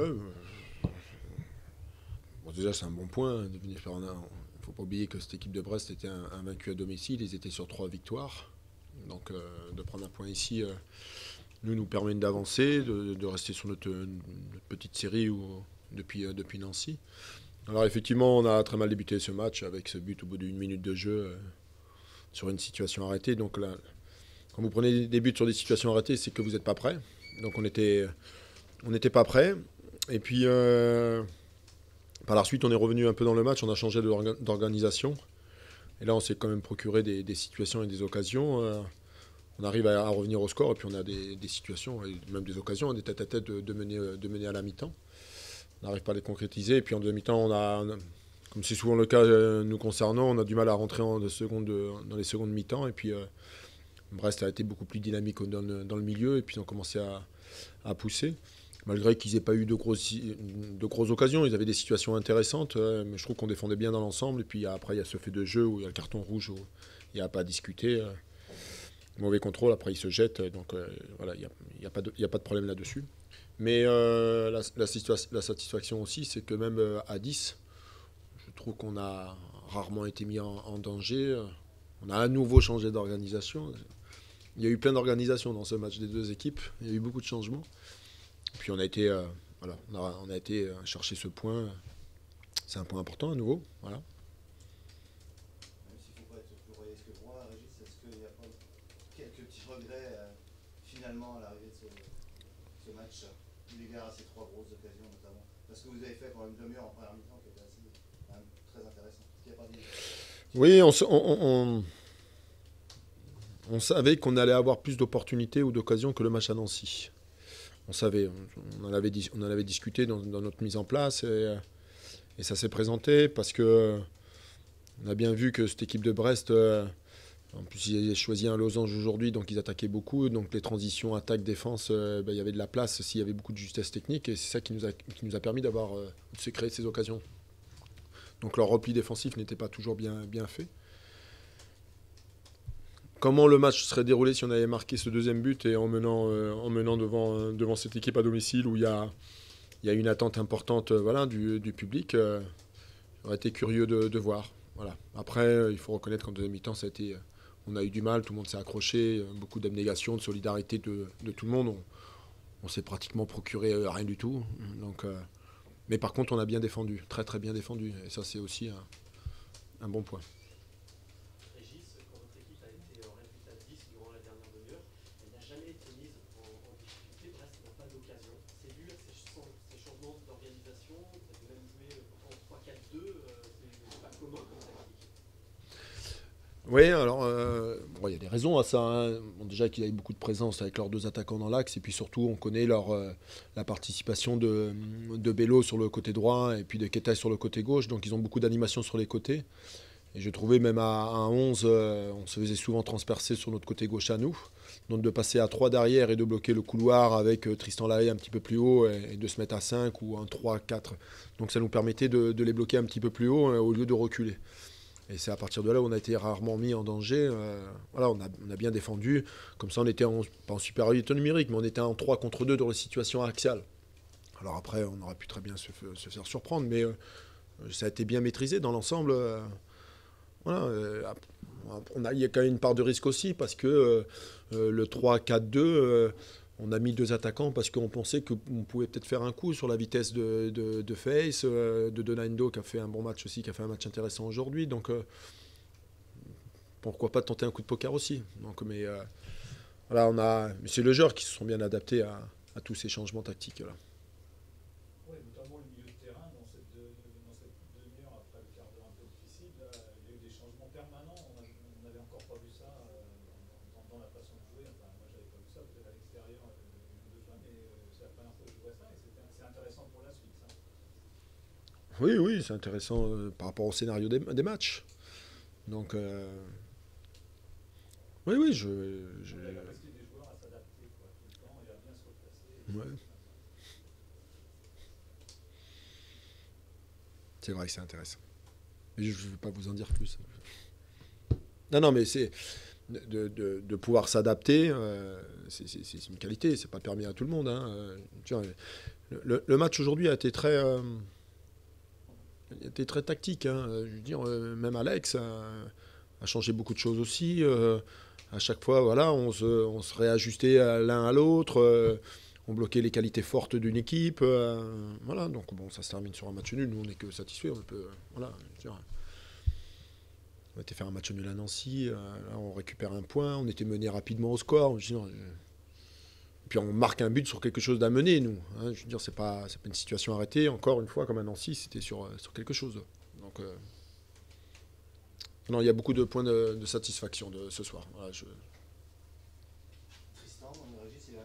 Ouais, bon, déjà, c'est un bon point de venir faire. Il ne faut pas oublier que cette équipe de Brest était un vaincu à domicile. Ils étaient sur 3 victoires. Donc, de prendre un point ici, nous permet d'avancer, de rester sur notre petite série depuis Nancy. Alors, effectivement, on a très mal débuté ce match avec ce but au bout d'une minute de jeu sur une situation arrêtée. Donc, là, quand vous prenez des buts sur des situations arrêtées, c'est que vous n'êtes pas prêt. Donc, on n'était pas prêt. Et puis, par la suite, on est revenu un peu dans le match, on a changé d'organisation. Et là, on s'est quand même procuré des situations et des occasions. On arrive à revenir au score et puis on a des situations, et même des occasions, des tête-à-tête de mener à la mi-temps. On n'arrive pas à les concrétiser. Et puis en deuxième mi-temps, comme c'est souvent le cas nous concernant, on a du mal à rentrer dans les secondes mi-temps. Et puis Brest a été beaucoup plus dynamique dans le milieu et puis ils ont commencé à pousser. Malgré qu'ils n'aient pas eu de grosses occasions, ils avaient des situations intéressantes, mais je trouve qu'on défendait bien dans l'ensemble. Et puis après, il y a ce fait de jeu où il y a le carton rouge, où il n'y a pas à discuter. Mauvais contrôle, après il se jette, donc voilà, il n'y a pas de problème là-dessus. Mais la satisfaction aussi, c'est que même à 10, je trouve qu'on a rarement été mis en danger. On a à nouveau changé d'organisation. Il y a eu plein d'organisations dans ce match des deux équipes, il y a eu beaucoup de changements. Puis on a été, voilà, on a été chercher ce point. C'est un point important à nouveau. Voilà. Même s'il ne faut pas être plus royaliste que moi, Régis, est-ce qu'il n'y a pas quelques petits regrets finalement à l'arrivée de ce match, eu égard à ces trois grosses occasions notamment? Parce que vous avez fait pendant une demi-heure en première mi-temps qui était assez, quand même, très intéressant. Est-ce qu'il n'y a pas des Oui, on savait qu'on allait avoir plus d'opportunités ou d'occasions que le match à Nancy. On savait, on en avait discuté dans notre mise en place et ça s'est présenté parce que on a bien vu que cette équipe de Brest, en plus ils avaient choisi un losange aujourd'hui, donc ils attaquaient beaucoup, donc les transitions attaque-défense, il y avait de la place s'il y avait beaucoup de justesse technique et c'est ça qui nous a permis de se créer ces occasions. Donc leur repli défensif n'était pas toujours bien fait. Comment le match serait déroulé si on avait marqué ce deuxième but et en menant devant cette équipe à domicile où il y a une attente importante voilà, du public. J'aurais été curieux de voir. Voilà. Après, il faut reconnaître qu'en deuxième mi-temps, on a eu du mal, tout le monde s'est accroché, beaucoup d'abnégation, de solidarité de tout le monde. On s'est pratiquement procuré rien du tout. Donc, mais par contre, on a bien défendu, très très bien défendu. Et ça, c'est aussi un bon point. Régis, quand votre équipe a été réduite à 10 durant la dernière demi-heure, elle n'a jamais été mise en difficulté. Brest n'a pas d'occasion. C'est dû à ces changements d'organisation. Vous avez même joué en 3-4-2. C'est pas commun comme tactique. Oui, alors, bon, il y a des raisons à ça. Hein. Bon, déjà qu'il y a eu beaucoup de présence avec leurs deux attaquants dans l'axe, et puis surtout, on connaît la participation de Bello sur le côté droit et puis de Keita sur le côté gauche, donc ils ont beaucoup d'animation sur les côtés. Et je trouvais même à 11, on se faisait souvent transpercer sur notre côté gauche à nous. Donc de passer à 3 derrière et de bloquer le couloir avec Tristan Lahaye un petit peu plus haut et de se mettre à 5 ou un 3-4. Donc ça nous permettait de les bloquer un petit peu plus haut au lieu de reculer. Et c'est à partir de là où on a été rarement mis en danger. Voilà, on a bien défendu. Comme ça, on était pas en supériorité numérique, mais on était en 3 contre 2 dans les situations axiales. Alors après, on aurait pu très bien se faire surprendre, mais ça a été bien maîtrisé dans l'ensemble. Voilà, il y a quand même une part de risque aussi, parce que le 3-4-2, on a mis deux attaquants parce qu'on pensait qu'on pouvait peut-être faire un coup sur la vitesse de Face, de Donaindo qui a fait un bon match aussi, qui a fait un match intéressant aujourd'hui. Donc pourquoi pas tenter un coup de poker aussi. Donc, mais voilà, c'est le joueur qui se sont bien adaptés à tous ces changements tactiques là. Oui, notamment le milieu de terrain dans cette demi-heure après le quart d'heure un peu difficile. Là, il y a eu des changements permanents. On n'avait encore pas vu ça dans la façon de jouer. Enfin, moi, j'avais pas vu ça. Peut-être à l'extérieur une ou deux fois, mais c'est la première fois que je vois ça et c'est intéressant pour la suite. Ça. Oui, oui, c'est intéressant par rapport au scénario des matchs. Donc, oui, oui, La capacité des joueurs à s'adapter tout le temps et à bien se replacer. ouais, c'est vrai que c'est intéressant. Mais je ne vais pas vous en dire plus. Non, non, mais de pouvoir s'adapter, c'est une qualité. C'est pas permis à tout le monde. Hein. Le match aujourd'hui a été très tactique. Hein. Je veux dire, même Alex a changé beaucoup de choses aussi. À chaque fois, voilà, on se réajustait l'un à l'autre. On bloquait les qualités fortes d'une équipe. Voilà, donc bon, ça se termine sur un match nul. Nous, on n'est que satisfaits. On peut, voilà, je veux dire, on a été faire un match nul à Nancy. Là, on récupère un point. On était mené rapidement au score. Puis on marque un but sur quelque chose d'amené, nous. Hein, je veux dire, c'est pas une situation arrêtée. Encore une fois, comme à Nancy, c'était sur quelque chose. Donc, non, il y a beaucoup de points de satisfaction de ce soir. Voilà, Tristan, Régis, qu'est-ce qu'il a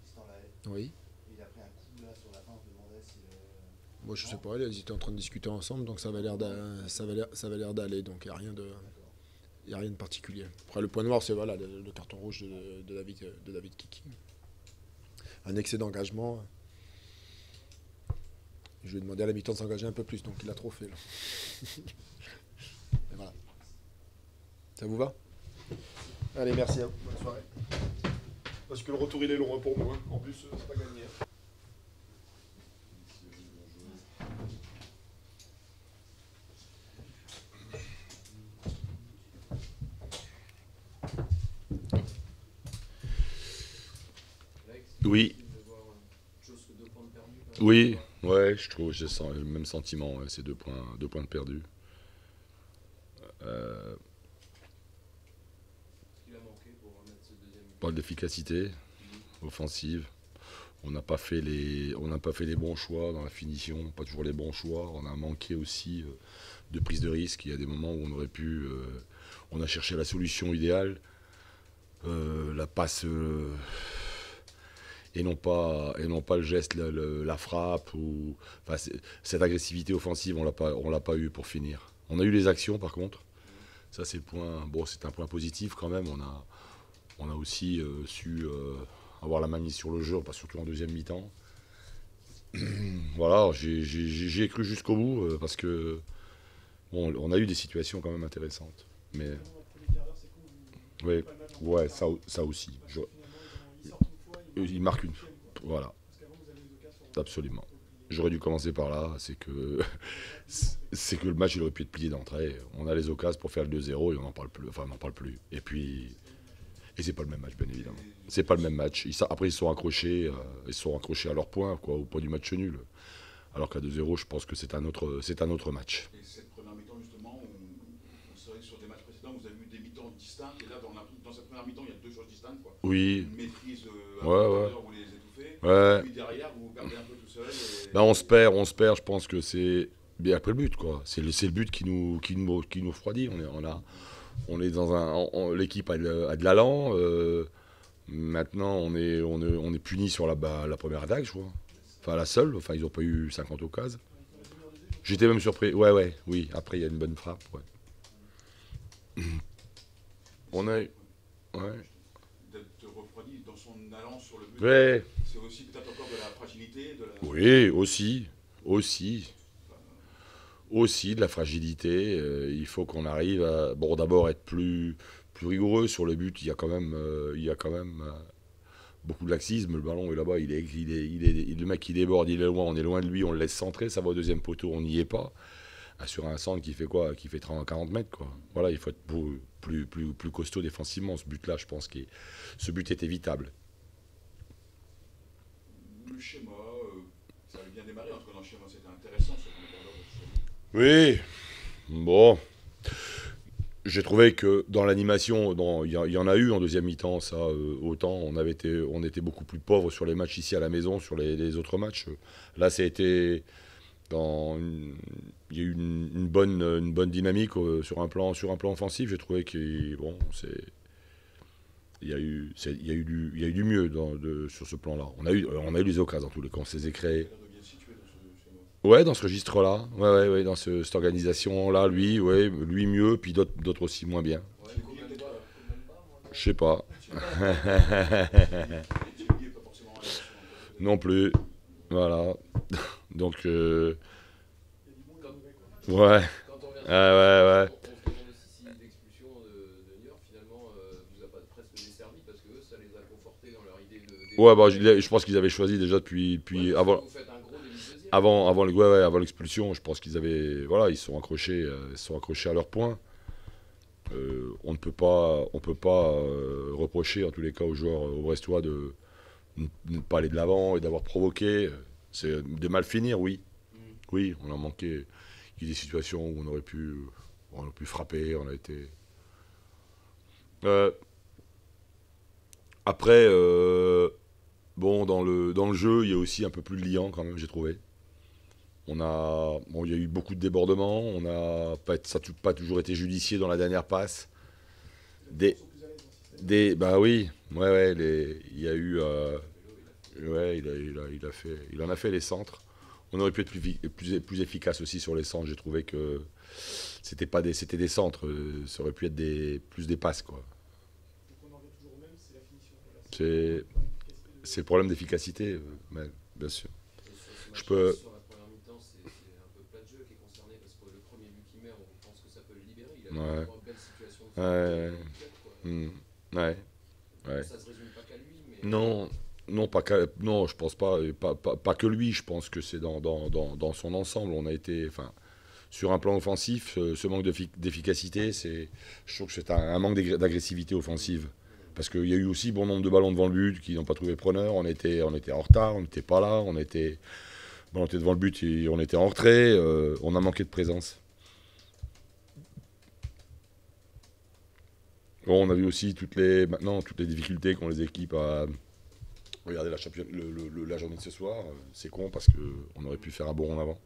Tristan Lahaye. Oui. Il a pris un coup là sur la fin, on se demandait si. Moi, je sais pas, ils étaient en train de discuter ensemble, donc ça avait l'air d'aller. Donc il n'y a rien de. Il n'y a rien de particulier. Après, le point noir, c'est voilà, le carton rouge de David Kiki. Un excès d'engagement. Je lui ai demandé à la mi-temps de s'engager un peu plus, donc il a trop fait. Là. Et voilà. Ça vous va? Allez, merci. Hein. Bonne soirée. Parce que le retour, il est long pour moi. En plus, c'est pas gagné. Oui. Oui, ouais, je trouve, j'ai le même sentiment, ouais, c'est 2 points de perdus. Pas d'efficacité offensive. On n'a pas fait les bons choix dans la finition, pas toujours les bons choix. On a manqué aussi de prise de risque. Il y a des moments où on aurait pu, on a cherché la solution idéale, la passe. Et non pas le geste, la frappe, ou enfin, cette agressivité offensive, on l'a pas eu pour finir. On a eu les actions par contre. Ça c'est le point. Bon, c'est un point positif quand même. On a aussi su avoir la main mise sur le jeu, pas surtout en deuxième mi-temps. Voilà, j'y ai cru jusqu'au bout parce que bon, on a eu des situations quand même intéressantes. Mais oui, ouais, ça aussi. Il marque une. Voilà. Absolument. J'aurais dû commencer par là. C'est que le match il aurait pu être plié d'entrée. On a les occasions pour faire le 2-0 et on n'en parle plus. Enfin, on n'en parle plus. Et puis. Et c'est pas le même match, bien évidemment. C'est pas le même match. Après, ils se sont accrochés à leur point, quoi, au point du match nul. Alors qu'à 2-0, je pense que c'est un autre match. Et cette première mi-temps, justement, c'est vrai que sur des matchs précédents, vous avez eu des mi-temps distinctes. Et là, dans cette première mi-temps, il y a 2 choses distinctes. Quoi. Oui. Une maîtrise ouais. Vous les étouffez. Ouais. Et puis derrière, vous vous perdez un peu tout seul. Et... Ben, on se perd. Je pense que c'est bien après le but, quoi. C'est le but qui nous refroidit. On est dans l'équipe a de l'allant. Maintenant, on est puni sur la première attaque, je crois. Enfin, la seule. Enfin, ils n'ont pas eu 50 occasions. J'étais même surpris. Oui. Après, il y a une bonne frappe. Ouais. On a. Ouais. D'être refroidi dans son allant sur le but. Ouais. C'est aussi peut-être encore de la fragilité. Oui, aussi de la fragilité. Il faut qu'on arrive à d'abord être plus rigoureux sur le but. Il y a quand même beaucoup de laxisme. Le ballon est là-bas, le mec qui déborde, il est loin, on est loin de lui, on le laisse centrer, ça va au deuxième poteau, on n'y est pas. Sur un centre qui fait quoi? Qui fait 30-40 mètres, quoi. Voilà, il faut être plus costaud défensivement. Ce but-là, je pense que ce but est évitable. Le schéma, ça avait bien démarré. En tout cas, dans le schéma, c'était intéressant. Oui, bon. J'ai trouvé que dans l'animation, il y en a eu en deuxième mi-temps, ça, autant on était beaucoup plus pauvres sur les matchs ici à la maison, sur les autres matchs. Là, ça a été il y a eu une bonne dynamique sur un plan offensif. J'ai trouvé qu'il y a eu du mieux sur ce plan-là. On a eu les occasions en tous les cas, on s'est créé. Ouais, dans ce registre-là, ouais, dans cette organisation-là, lui mieux, puis d'autres aussi moins bien. Je sais pas. Non plus. Voilà. Donc, ouais. Ouais, bah, je pense qu'ils avaient choisi déjà depuis avant. Vous faites un gros début de deuxième. Avant l'expulsion, je pense qu'ils avaient, voilà, ils sont accrochés à leur point. On ne peut pas reprocher en tous les cas aux joueurs au Brestois de ne pas aller de l'avant et d'avoir provoqué. C'est de mal finir, oui. Oui, on a manqué. Il y a des situations où on aurait pu frapper. On a été. Après, bon, dans le jeu, il y a aussi un peu plus de liant quand même, j'ai trouvé. Il y a eu beaucoup de débordements. Ça n'a pas toujours été judicieux dans la dernière passe. Bah oui, il y a eu, ouais, il en a fait les centres. On aurait pu être plus efficace aussi sur les centres. J'ai trouvé que c'était des centres. Ça aurait pu être plus des passes, quoi. Donc on en revient toujours au même, c'est la finition. C'est le problème d'efficacité, bien sûr. Je Je peux. Sur la première mi-temps, c'est un peu plat de jeu qui est concerné parce que le premier but qu'il met, on pense que ça peut le libérer. Il a Ouais. une belle situation. Ouais. Ouais. Ouais. Ça se résume pas qu'à lui, mais. Non, non, je pense pas que lui. Je pense que c'est dans son ensemble. On a été, enfin, sur un plan offensif, ce manque d'efficacité, je trouve que c'est un manque d'agressivité offensive. Parce qu'il y a eu aussi bon nombre de ballons devant le but qui n'ont pas trouvé preneur. On était en retard, on n'était pas là, on était devant le but et on était en retrait. On a manqué de présence. Bon, on a vu aussi toutes les difficultés qu'ont les équipes à regarder la journée de ce soir. C'est con parce qu'on aurait pu faire un bond en avant.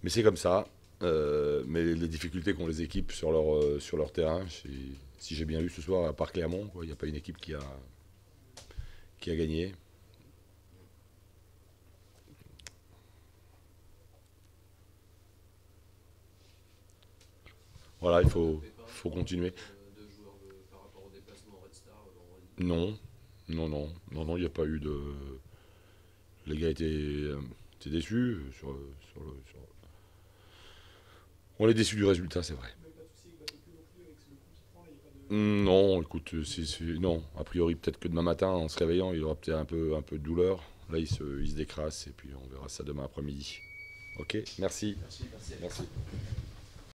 Mais c'est comme ça. Mais les difficultés qu'ont les équipes sur leur terrain, si j'ai bien vu ce soir, à part Clermont, il n'y a pas une équipe qui a gagné. Voilà, il faut continuer. Deux joueurs par rapport au déplacement Red Star vendredi. Non, il n'y a pas eu de. Les gars étaient déçus. On est déçus du résultat, c'est vrai. Même pas de souci avec Batoku non plus, avec le coup qu'il prend, là, il n'y a pas de. Non, écoute, non. A priori, peut-être que demain matin, en se réveillant, il aura peut-être un peu de douleur. Là, il se décrasse et puis on verra ça demain après-midi. Ok, merci. Merci. Merci.